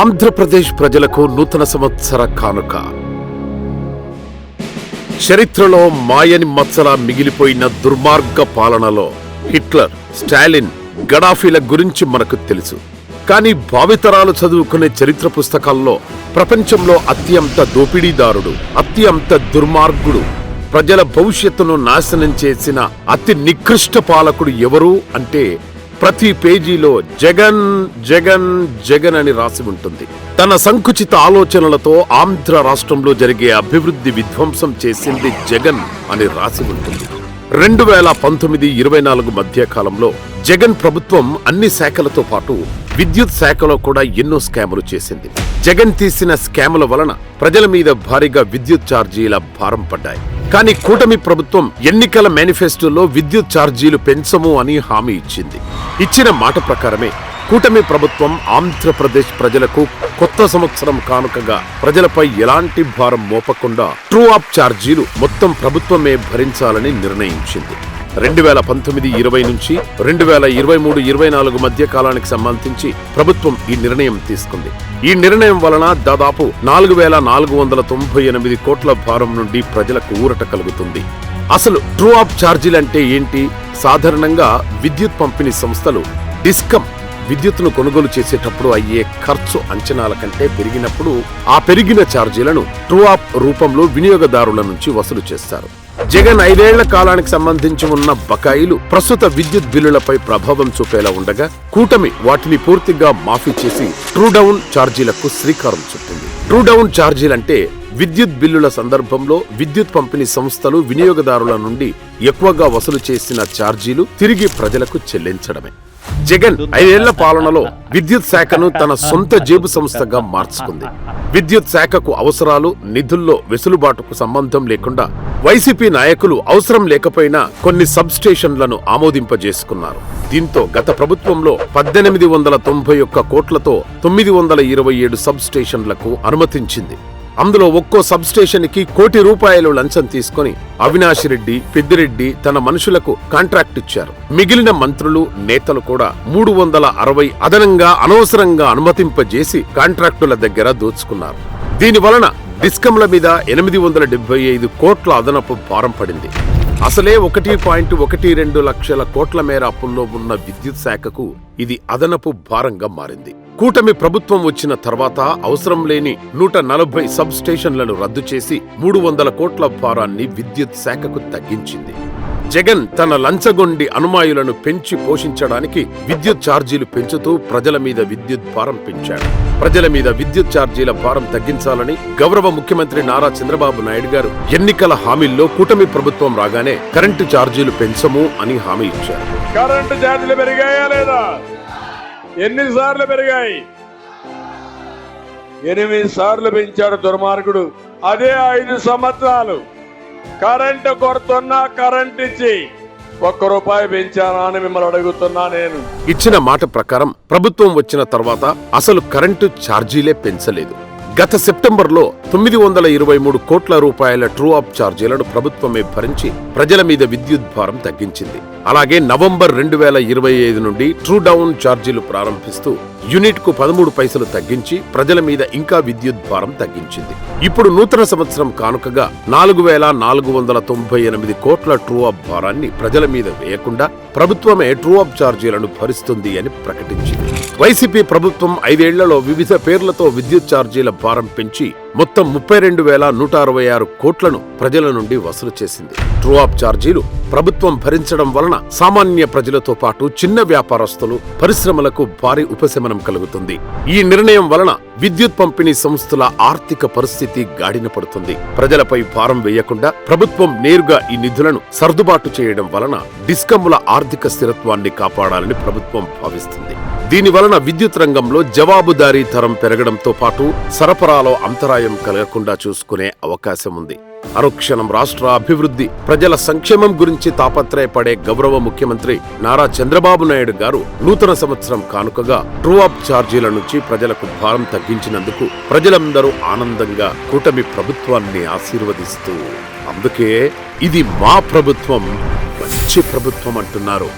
ఆంధ్రప్రదేశ్ ప్రజలకు నూతన సంవత్సర కానుక. చరిత్రలో మాయని మచ్చలా మిగిలిపోయిన దుర్మార్గ పాలనలో హిట్లర్, స్టాలిన్, గడాఫీల గురించి మనకు తెలుసు. కానీ భావితరాలు చదువుకునే చరిత్ర పుస్తకాల్లో ప్రపంచంలో అత్యంత దోపిడీదారుడు, అత్యంత దుర్మార్గుడు, ప్రజల భవిష్యత్తును నాశనం చేసిన అతి నికృష్ట పాలకుడు ఎవరు అంటే ప్రతి పేజీలో జగన్ జగన్ జగన్ అని రాసి ఉంటుంది. తన సంకుచిత ఆలోచనలతో ఆంధ్ర రాష్ట్రంలో జరిగే అభివృద్ధి విధ్వంసం చేసింది జగన్ అని రాసి ఉంటుంది. 2019-24 మధ్య కాలంలో జగన్ ప్రభుత్వం అన్ని శాఖలతో పాటు విద్యుత్ శాఖలో కూడా ఎన్నో స్కాములు చేసింది. జగన్ తీసిన స్కాముల వలన ప్రజల మీద భారీగా విద్యుత్ ఛార్జీల భారం పడ్డాయి. కానీ కూటమి ప్రభుత్వం ఎన్నికల మేనిఫెస్టోలో విద్యుత్ ఛార్జీలు పెంచము అని హామీ ఇచ్చింది. ఇచ్చిన మాట ప్రకారమే కూటమి ప్రభుత్వం ఆంధ్రప్రదేశ్ ప్రజలకు కొత్త సంవత్సరం కానుకగా ప్రజలపై ఎలాంటి భారం మోపకుండా ట్రూ అప్ ఛార్జీలు మొత్తం ప్రభుత్వమే భరించాలని నిర్ణయించింది. 2019-20 నుంచి 2023-24 మధ్య కాలానికి సంబంధించి ప్రభుత్వం ఈ నిర్ణయం తీసుకుంది. ఈ నిర్ణయం వలన దాదాపు 4,498 కోట్ల భారం నుండి ప్రజలకు ఊరట కలుగుతుంది. అసలు ట్రూ అప్ ఛార్జీలంటే ఏంటి? సాధారణంగా విద్యుత్ పంపిణీ సంస్థలు డిస్కమ్ విద్యుత్తును కొనుగోలు చేసేటప్పుడు అయ్యే ఖర్చు అంచనాల కంటే పెరిగినప్పుడు ఆ పెరిగిన ఛార్జీలను ట్రూ అప్ రూపంలో వినియోగదారుల నుంచి వసూలు చేస్తారు. జగన్ 5 ఏళ్ల కాలానికి సంబంధించి ఉన్న బకాయిలు ప్రస్తుత విద్యుత్ బిల్లులపై ప్రభావం చూపేలా ఉండగా కూటమి వాటిని పూర్తిగా మాఫీ చేసి ట్రూ డౌన్ ఛార్జీలకు శ్రీకారం చుట్టింది. ట్రూ డౌన్ ఛార్జీలంటే విద్యుత్ బిల్లుల సందర్భంలో విద్యుత్ పంపిణీ సంస్థలు వినియోగదారుల నుండి ఎక్కువగా వసూలు చేసిన ఛార్జీలు తిరిగి ప్రజలకు చెల్లించడమే. జగన్ 5 ఏళ్ల పాలనలో విద్యుత్ శాఖను తన సొంత జేబు సంస్థగా మార్చుకుంది. విద్యుత్ శాఖకు అవసరాలు, నిధుల్లో వెసులుబాటుకు సంబంధం లేకుండా వైసీపీ నాయకులు అవసరం లేకపోయినా కొన్ని సబ్ స్టేషన్లను ఆమోదింపజేసుకున్నారు. దీంతో గత ప్రభుత్వంలో 1891 కోట్లతో 927 సబ్ స్టేషన్లకు అనుమతించింది. అందులో ఒక్కో సబ్ స్టేషన్ కి ₹1 కోటి లంచం తీసుకుని అవినాష్ రెడ్డి, పెద్దిరెడ్డి తన మనుషులకు కాంట్రాక్ట్ ఇచ్చారు. మిగిలిన మంత్రులు, నేతలు కూడా 360 అదనంగా అనవసరంగా అనుమతింపజేసి కాంట్రాక్టుల దగ్గర దోచుకున్నారు. దీని వలన డిస్కంల మీద 875 కోట్ల అదనపు భారం పడింది. అసలే 1.12 లక్షల కోట్ల మేర అప్పుల్లో ఉన్న విద్యుత్ శాఖకు ఇది అదనపు భారంగా మారింది. కూటమి ప్రభుత్వం వచ్చిన తర్వాత అవసరం లేని 140 సబ్ స్టేషన్లను రద్దు చేసి 300 కోట్ల భారాన్ని విద్యుత్ శాఖకు తగ్గించింది. జగన్ తన లంచగొండి అనుమాయులను పెంచి పోషించడానికి విద్యుత్ ఛార్జీలు పెంచుతూ ప్రజల మీద విద్యుత్ భారం పెంచాడు. ప్రజల మీద విద్యుత్ ఛార్జీల భారం తగ్గించాలని గౌరవ ముఖ్యమంత్రి నారా చంద్రబాబు నాయుడు గారు ఎన్నికల హామీల్లో కూటమి ప్రభుత్వం రాగానే కరెంటు ఛార్జీలు పెంచము అని హామీ ఇచ్చారు. కరెంటు ఛార్జీలు పెరిగాయా లేదా? ఎన్నిసార్లు పెరిగాయి? 8 సార్లు పెంచాడు దుర్మార్గుడు. అదే 5 సంవత్సరాలు కరెంటు కొడుతున్నా కరెంట్ ఇచ్చి ₹1 పెంచానా అని మిమ్మల్ని అడుగుతున్నా నేను. ఇచ్చిన మాట ప్రకారం ప్రభుత్వం వచ్చిన తర్వాత అసలు కరెంటు ఛార్జీలే పెంచలేదు. గత సెప్టెంబర్లో 923 కోట్ల రూపాయల ట్రూ అప్ ఛార్జీలను ప్రభుత్వమే భరించి ప్రజల మీద విద్యుత్ భారం తగ్గించింది. అలాగే నవంబర్ 2025 నుండి ట్రూ డౌన్ ఛార్జీలు ప్రారంభిస్తూ యూనిట్ కు 13 పైసలు తగ్గించి ప్రజల మీద ఇంకా విద్యుత్ భారం తగ్గించింది. ఇప్పుడు నూతన సంవత్సరం కానుకగా 4,498 కోట్ల ట్రూ అప్ భారాన్ని ప్రజల మీద వేయకుండా ప్రభుత్వమే ట్రూ అప్ ఛార్జీలను భరిస్తుంది అని ప్రకటించింది. వైసీపీ ప్రభుత్వం 5 ఏళ్లలో వివిధ పేర్లతో విద్యుత్ ఛార్జీల భారం పెంచి మొత్తం 32,166 కోట్లను ప్రజల నుండి వసూలు చేసింది. ట్రూ అప్ ఛార్జీలు ప్రభుత్వం భరించడం వలన సామాన్య ప్రజలతో పాటు చిన్న వ్యాపారస్తులు, పరిశ్రమలకు భారీ ఉపశమనం కలుగుతుంది. ఈ నిర్ణయం వలన విద్యుత్ పంపిణీ సంస్థల ఆర్థిక పరిస్థితి గాడిన పడుతుంది. ప్రజలపై భారం వేయకుండా ప్రభుత్వం నేరుగా ఈ నిధులను సర్దుబాటు చేయడం వలన డిస్కంల ఆర్థిక స్థిరత్వాన్ని కాపాడాలని ప్రభుత్వం భావిస్తుంది. దీని వలన విద్యుత్ రంగంలో జవాబుదారీతనం పెరగడంతో పాటు సరఫరాలో అంతరాయం కలగకుండా చూసుకునే అవకాశం ఉంది. అనుక్షణం రాష్ట్ర అభివృద్ధి, ప్రజల సంక్షేమం గురించి తాపత్రయపడే గౌరవ ముఖ్యమంత్రి నారా చంద్రబాబు నాయుడు గారు నూతన సంవత్సరం కానుకగా ట్రూ అప్ ఛార్జీల నుంచి ప్రజలకు భారం తగ్గించినందుకు ప్రజలందరూ ఆనందంగా కూటమి ప్రభుత్వాన్ని ఆశీర్వదిస్తూ అందుకే ఇది మా ప్రభుత్వం, మంచి ప్రభుత్వం అంటున్నారు.